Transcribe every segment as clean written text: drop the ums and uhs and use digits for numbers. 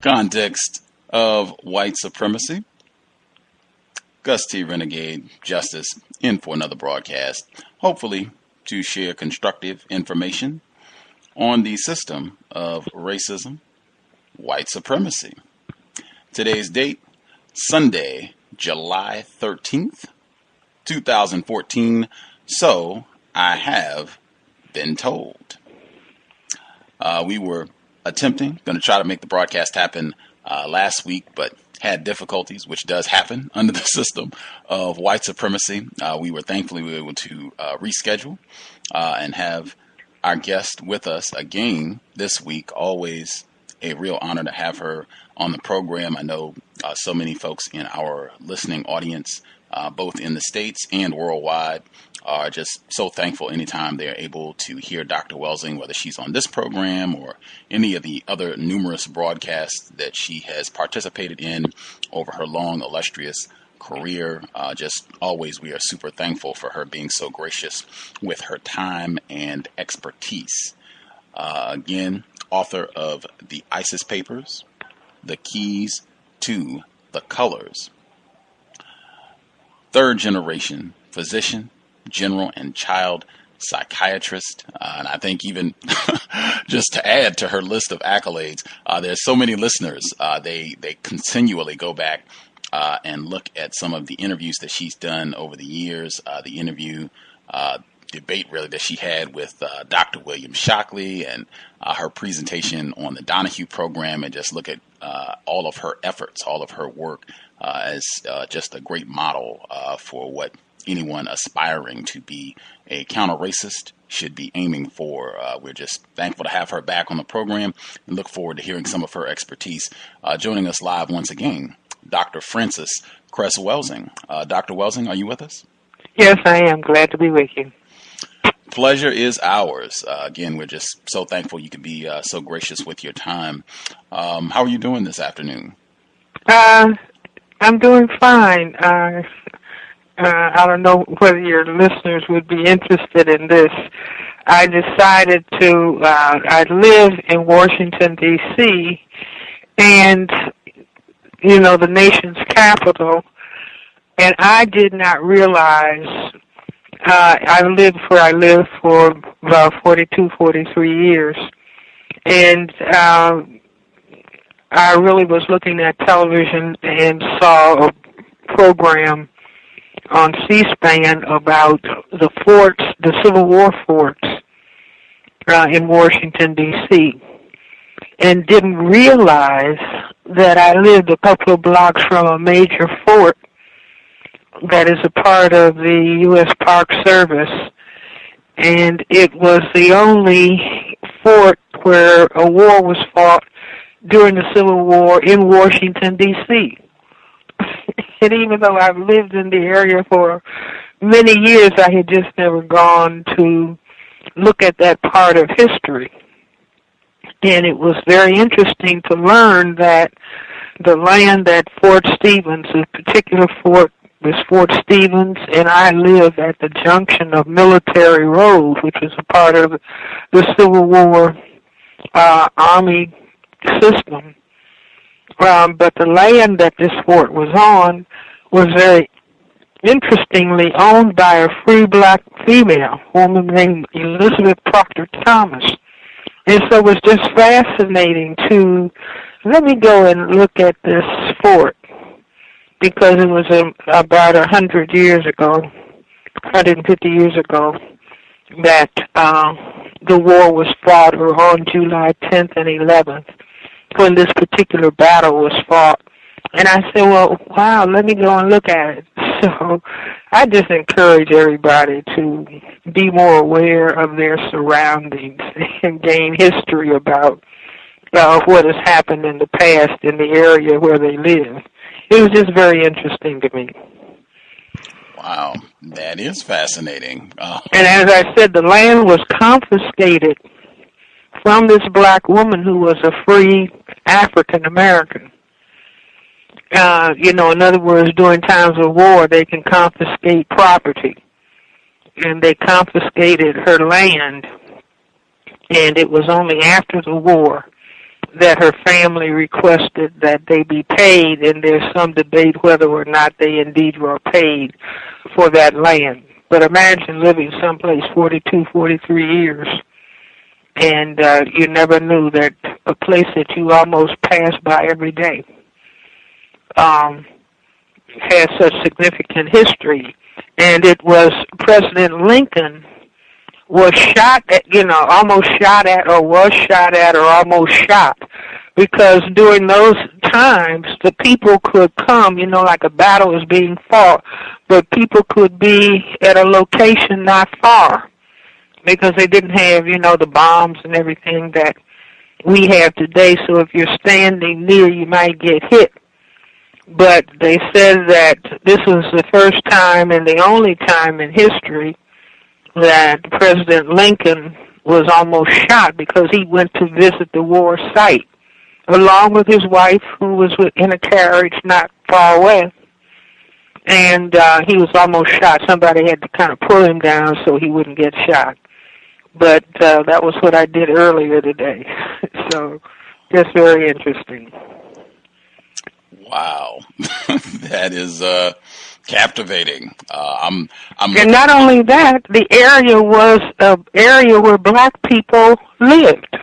Context of White Supremacy. Gus T. Renegade Justice in for another broadcast, hopefully to share constructive information on the system of racism, white supremacy. Today's date, Sunday, July 13th, 2014. So I have been told. We were going to try to make the broadcast happen last week, but had difficulties, which does happen under the system of white supremacy. We were thankfully able to reschedule and have our guest with us again this week. Always a real honor to have her on the program. I know so many folks in our listening audience, both in the States and worldwide, are just so thankful anytime they're able to hear Dr. Welsing, whether she's on this program or any of the other numerous broadcasts that she has participated in over her long, illustrious career. Just always, we are super thankful for her being so gracious with her time and expertise. Again, author of The ISIS Papers, The Keys to the Colors. Third generation physician, general and child psychiatrist, and I think even just to add to her list of accolades, there's so many listeners, they continually go back and look at some of the interviews that she's done over the years, the interview debate really that she had with Dr. William Shockley, and her presentation on the Donahue program, and just look at all of her efforts, all of her work as just a great model for what anyone aspiring to be a counter-racist should be aiming for. We're just thankful to have her back on the program and look forward to hearing some of her expertise. Joining us live once again, Dr. Frances Cress Welsing. Dr. Welsing, are you with us? Yes, I am. Glad to be with you. Pleasure is ours. Again, we're just so thankful you could be so gracious with your time. How are you doing this afternoon? I'm doing fine. I don't know whether your listeners would be interested in this. I decided to, I live in Washington, D.C., and, you know, the nation's capital, and I did not realize, I lived where I lived for about 42, 43 years, and I really was looking at television and saw a program on C-SPAN about the forts, the Civil War forts in Washington, D.C., and didn't realize that I lived a couple of blocks from a major fort that is a part of the U.S. Park Service, and it was the only fort where a war was fought during the Civil War in Washington, D.C., and even though I've lived in the area for many years, I had just never gone to look at that part of history. And it was very interesting to learn that the land at Fort Stevens, a particular fort, was Fort Stevens, and I live at the junction of Military Road, which was a part of the Civil War Army system. But the land that this fort was on was very interestingly owned by a free black female, woman named Elizabeth Proctor Thomas. And so it was just fascinating to, let me go and look at this fort, because it was about 100 years ago, 150 years ago, that the war was fought, or on July 10th and 11th. When this particular battle was fought. And I said, well, wow, let me go and look at it. So I just encourage everybody to be more aware of their surroundings and gain history about what has happened in the past in the area where they live. It was just very interesting to me. Wow, that is fascinating. And as I said, the land was confiscated from this black woman who was a free African American. In other words, during times of war, they can confiscate property. And they confiscated her land. And it was only after the war that her family requested that they be paid, and there's some debate whether or not they indeed were paid for that land. But imagine living someplace 42, 43 years, and you never knew that a place that you almost passed by every day has such significant history. And it was President Lincoln was shot at, almost shot at, or was shot at, or almost shot, because during those times the people could come, like a battle is being fought, but people could be at a location not far because they didn't have, the bombs and everything that we have today. So if you're standing near, you might get hit. But they said that this was the first time and the only time in history that President Lincoln was almost shot because he went to visit the war site along with his wife, who was in a carriage not far away. And he was almost shot. Somebody had to kind of pull him down so he wouldn't get shot. But that was what I did earlier today. So just very interesting. Wow. That is captivating. And not only that, the area was an area where black people lived.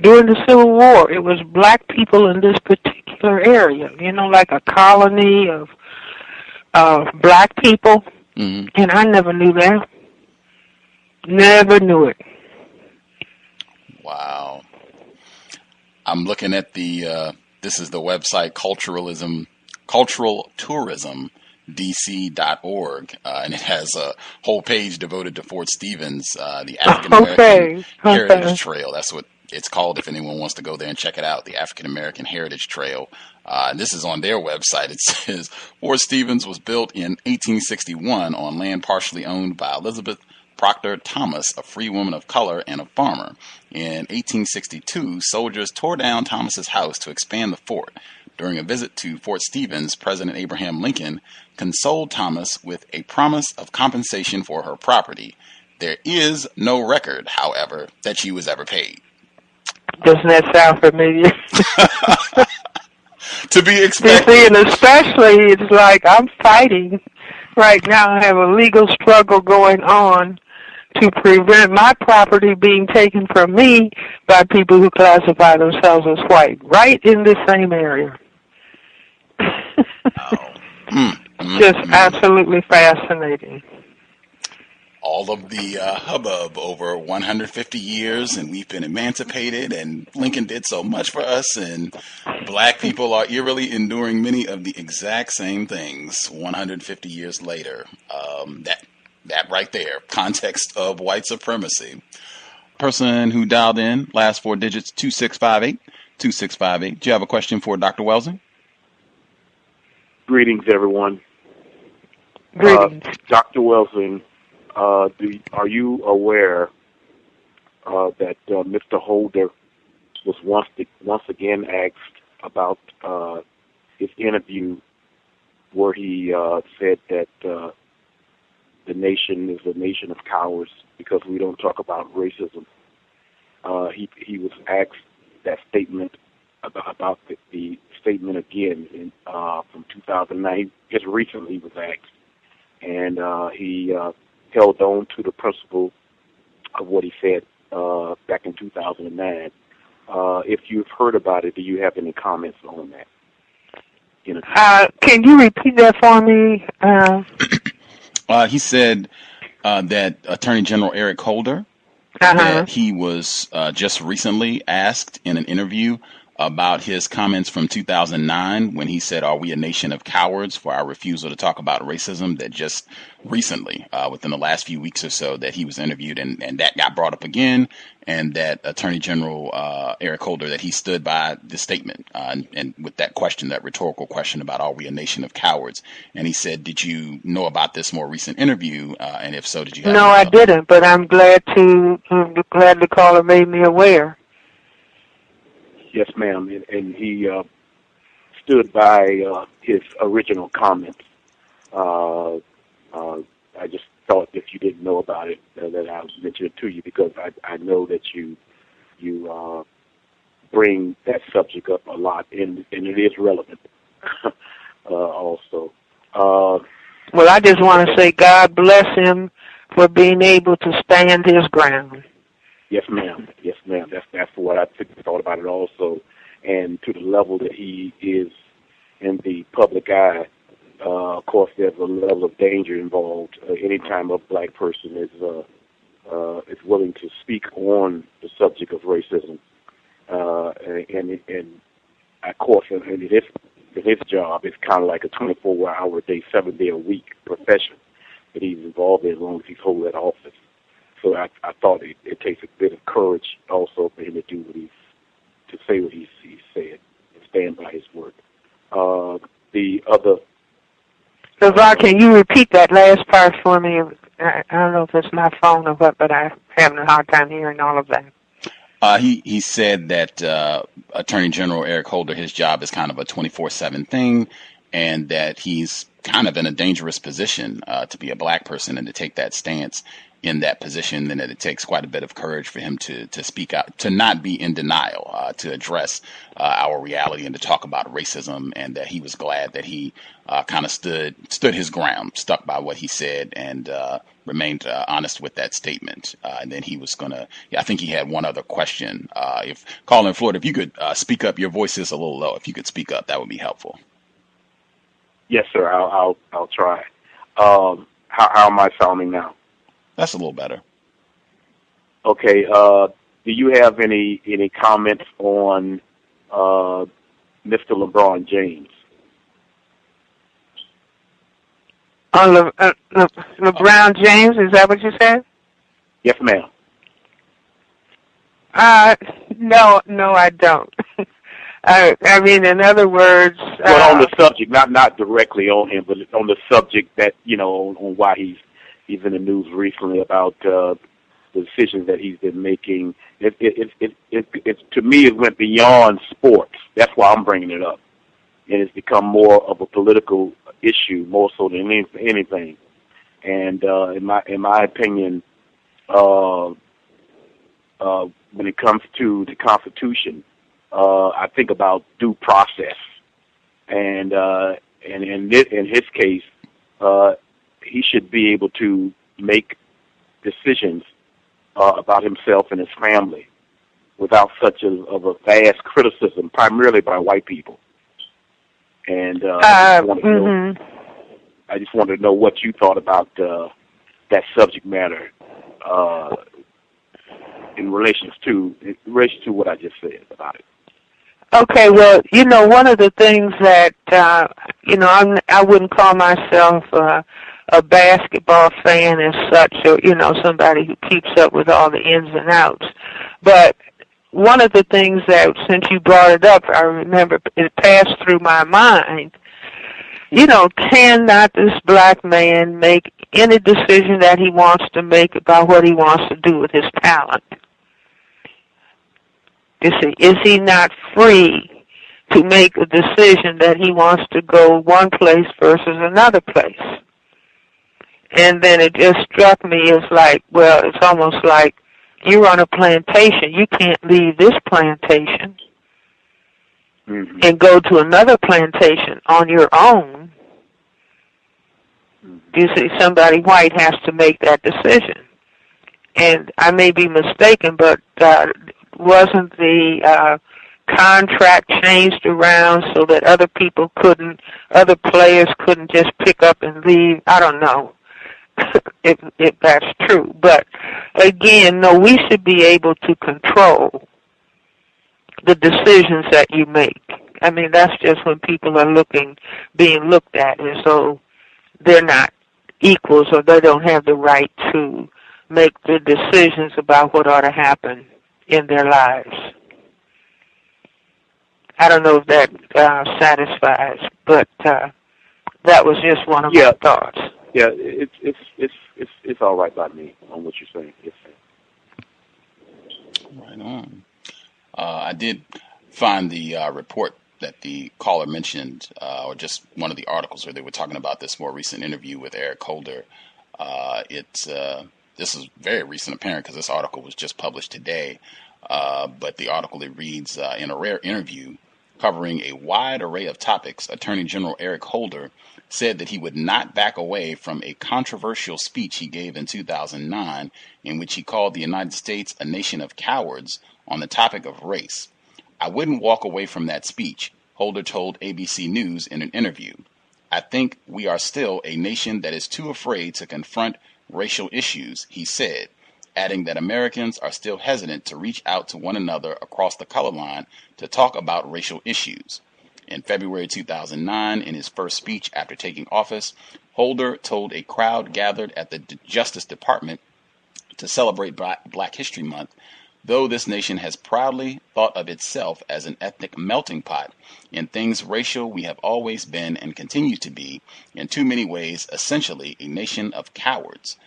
During the Civil War, it was black people in this particular area, like a colony of black people. Mm-hmm. And I never knew that. Never knew it. Wow. I'm looking at this is the website culturaltourismdc.org, and it has a whole page devoted to Fort Stevens, the African American Heritage Trail. That's what it's called if anyone wants to go there and check it out, the African American Heritage Trail. And this is on their website. It says Fort Stevens was built in 1861 on land partially owned by Elizabeth Proctor Thomas, a free woman of color and a farmer. In 1862, soldiers tore down Thomas's house to expand the fort. During a visit to Fort Stevens, President Abraham Lincoln consoled Thomas with a promise of compensation for her property. There is no record, however, that she was ever paid. Doesn't that sound familiar? To be expected. You see, and especially, it's like I'm fighting right now. I have a legal struggle going on to prevent my property being taken from me by people who classify themselves as white, right in the same area. Just absolutely fascinating. All of the hubbub over 150 years, and we've been emancipated, and Lincoln did so much for us, and black people are eerily enduring many of the exact same things 150 years later. That right there, context of white supremacy. Person who dialed in, last four digits, 2658. 2658. Do you have a question for Dr. Welsing? Greetings, everyone. Greetings. Dr. Welsing, are you aware that Mr. Holder was once again asked about his interview where he said that the nation is a nation of cowards because we don't talk about racism. He was asked that statement about the statement again from 2009. Just recently he was asked, and he held on to the principle of what he said back in 2009. If you've heard about it, do you have any comments on that? Can you repeat that for me? He said that Attorney General Eric Holder, that he was just recently asked in an interview about his comments from 2009 when he said, "Are we a nation of cowards for our refusal to talk about racism?" That just recently, within the last few weeks or so, that he was interviewed, and that got brought up again, and that Attorney General Eric Holder, that he stood by the statement, and with that question, that rhetorical question about are we a nation of cowards, and he said, "Did you know about this more recent interview? And if so, did you have?" No, I didn't, but I'm glad the caller made me aware. Yes, ma'am, and he stood by his original comments. I just thought if you didn't know about it, that I would mention it to you because I know that you bring that subject up a lot, and it is relevant also. Well, I just want to say God bless him for being able to stand his ground. Yes, ma'am. Yes, ma'am. That's what I thought about it also, and to the level that he is in the public eye. Of course, there's a level of danger involved anytime a black person is willing to speak on the subject of racism, and of course, in his job, it's kind of like a 24-hour day, 7-day-a-week profession that he's involved in as long as he's holding that office. So I thought it takes a bit of courage also for him to do to say what he said and stand by his word. The other. LeVar, can you repeat that last part for me? I don't know if it's my phone or what, but I'm having a hard time hearing all of that. He said that Attorney General Eric Holder, his job is kind of a 24/7 thing, and that he's kind of in a dangerous position to be a black person and to take that stance in that position, and that it takes quite a bit of courage for him to speak out, to not be in denial, to address our reality and to talk about racism, and that he was glad that he kind of stood his ground, stuck by what he said, and remained honest with that statement. And then he was gonna, I think he had one other question. If Colin Floyd, if you could speak up, your voice is a little low. If you could speak up, that would be helpful. Yes, sir. I'll try. How am I sounding now? That's a little better. Okay. Do you have any comments on Mr. LeBron James? On LeBron James, is that what you said? Yes, ma'am. No, I don't. I mean, in other words, well, on the subject, not directly on him, but on the subject that on why he's in the news recently about the decisions that he's been making. It to me, it went beyond sports. That's why I'm bringing it up, and it's become more of a political issue, more so than anything. And in my opinion, when it comes to the Constitution, I think about due process, and in his case, he should be able to make decisions about himself and his family without such of a vast criticism, primarily by white people. And I just wanted to know what you thought about that subject matter in relation to what I just said about it. Okay, well, one of the things that I wouldn't call myself a basketball fan as such, or somebody who keeps up with all the ins and outs. But one of the things that, since you brought it up, I remember it passed through my mind. Cannot this black man make any decision that he wants to make about what he wants to do with his talent? Is he not free to make a decision that he wants to go one place versus another place? And then it just struck me as like, well, it's almost like you're on a plantation. You can't leave this plantation and go to another plantation on your own. You see, somebody white has to make that decision. And I may be mistaken, but wasn't the contract changed around so that other players couldn't just pick up and leave? I don't know if that's true. But again, no, we should be able to control the decisions that you make. I mean, that's just when people are being looked at as though they're not equals or they don't have the right to make the decisions about what ought to happen in their lives. I don't know if that satisfies, but that was just one of my thoughts. Yeah, it's all right by me on what you're saying. Yes, sir. Right on. I did find the report that the caller mentioned, or just one of the articles where they were talking about this more recent interview with Eric Holder. This is very recent, apparent, because this article was just published today. But the article, it reads, in a rare interview covering a wide array of topics, Attorney General Eric Holder said that he would not back away from a controversial speech he gave in 2009 in which he called the United States a nation of cowards on the topic of race. I wouldn't walk away from that speech, Holder told ABC News in an interview. I think we are still a nation that is too afraid to confront racial issues, he said, adding that Americans are still hesitant to reach out to one another across the color line to talk about racial issues. In February 2009, in his first speech after taking office, Holder told a crowd gathered at the Justice Department to celebrate Black History Month, though this nation has proudly thought of itself as an ethnic melting pot, in things racial we have always been and continue to be, in too many ways, essentially a nation of cowards.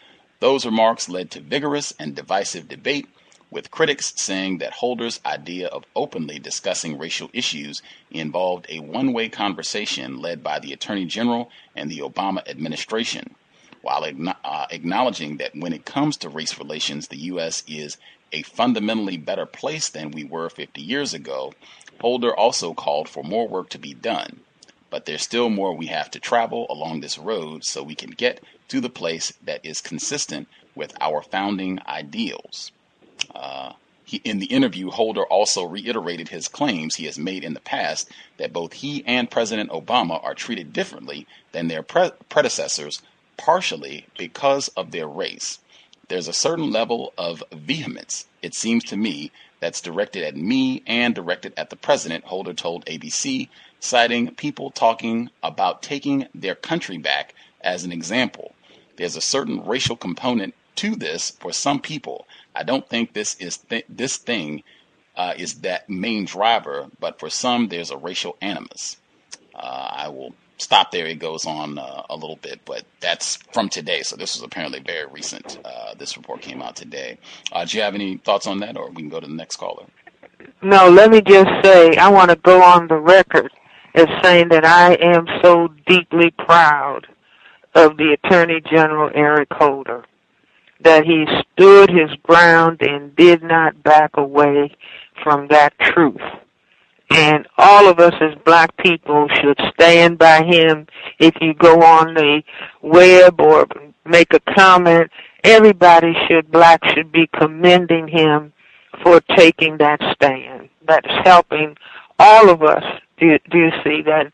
Those remarks led to vigorous and divisive debate, with critics saying that Holder's idea of openly discussing racial issues involved a one-way conversation led by the Attorney General and the Obama administration. While acknowledging that when it comes to race relations, the U.S. is a fundamentally better place than we were 50 years ago, Holder also called for more work to be done. But there's still more we have to travel along this road so we can get to the place that is consistent with our founding ideals. In the interview, Holder also reiterated his claims he has made in the past that both he and President Obama are treated differently than their predecessors, partially because of their race. There's a certain level of vehemence, it seems to me, that's directed at me and directed at the president, Holder told ABC, citing people talking about taking their country back as an example. There's a certain racial component to this for some people. I don't think this thing is that main driver, but for some there's a racial animus. I will stop there. It goes on a little bit, but that's from today. So this was apparently very recent. This report came out today. Do you have any thoughts on that, or we can go to the next caller? No, let me just say, I want to go on the record as saying that I am so deeply proud of the Attorney General Eric Holder, that he stood his ground and did not back away from that truth. And all of us as black people should stand by him. If you go on the web or make a comment, everybody black should be commending him for taking that stand. That's helping all of us. Do you see that?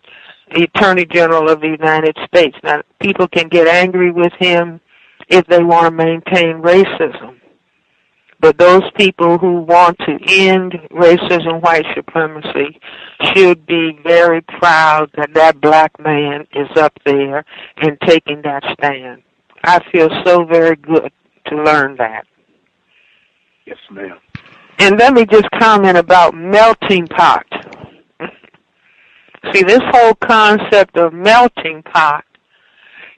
The Attorney General of the United States. Now, people can get angry with him if they want to maintain racism. But those people who want to end racism, white supremacy, should be very proud that that black man is up there and taking that stand. I feel so very good to learn that. Yes, ma'am. And let me just comment about melting pot. See, this whole concept of melting pot,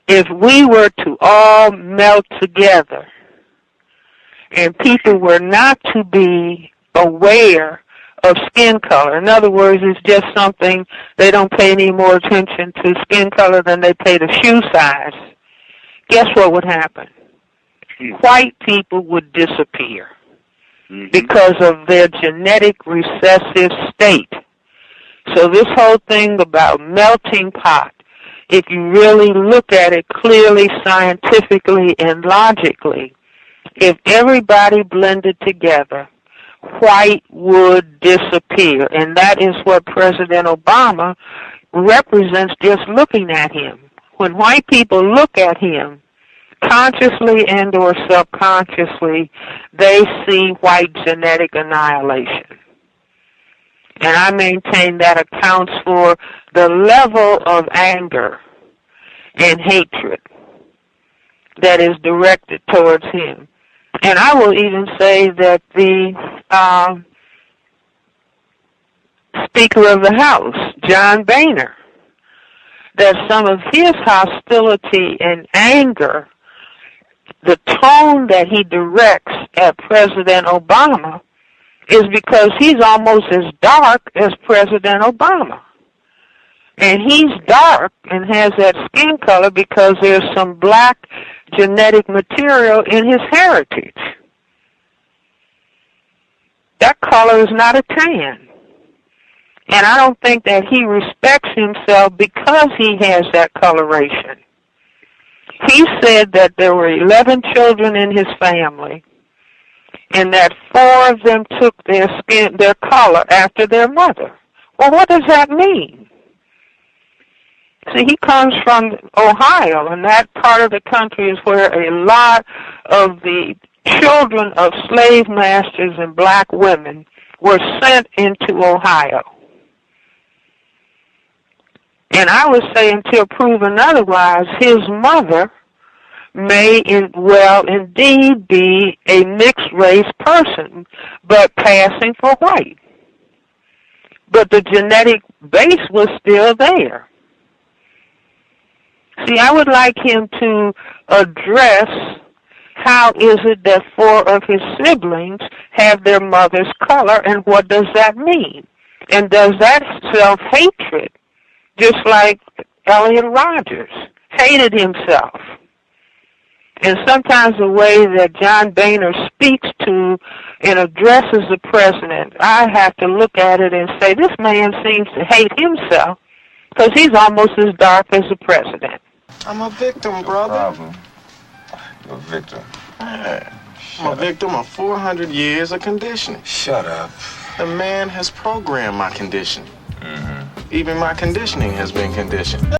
if we were to all melt together, and people were not to be aware of skin color. In other words, it's just something, they don't pay any more attention to skin color than they pay to shoe size. Guess what would happen? White people would disappear because of their genetic recessive state. So this whole thing about melting pot, if you really look at it clearly, scientifically, and logically, if everybody blended together, white would disappear. And that is what President Obama represents just looking at him. When white people look at him, consciously and or subconsciously, they see white genetic annihilation. And I maintain that accounts for the level of anger and hatred that is directed towards him. And I will even say that the Speaker of the House, John Boehner, that some of his hostility and anger, the tone that he directs at President Obama, is because he's almost as dark as President Obama. And he's dark and has that skin color because there's some black genetic material in his heritage. That color is not a tan. And I don't think that he respects himself because he has that coloration. He said that there were 11 children in his family, and that 4 of them took their color after their mother. Well, what does that mean? See, he comes from Ohio, and that part of the country is where a lot of the children of slave masters and black women were sent into Ohio. And I would say, until proven otherwise, his mother may indeed be a mixed-race person, but passing for white. But the genetic base was still there. See, I would like him to address how is it that 4 of his siblings have their mother's color, and what does that mean? And does that self-hatred, just like Elliot Rodgers hated himself? And sometimes the way that John Boehner speaks to and addresses the president, I have to look at it and say, this man seems to hate himself because he's almost as dark as the president. I'm a victim, brother. Problem. You're a victim. I'm a victim of 400 years of conditioning. Shut up. The man has programmed my conditioning. Mm-hmm. Even my conditioning has been conditioned.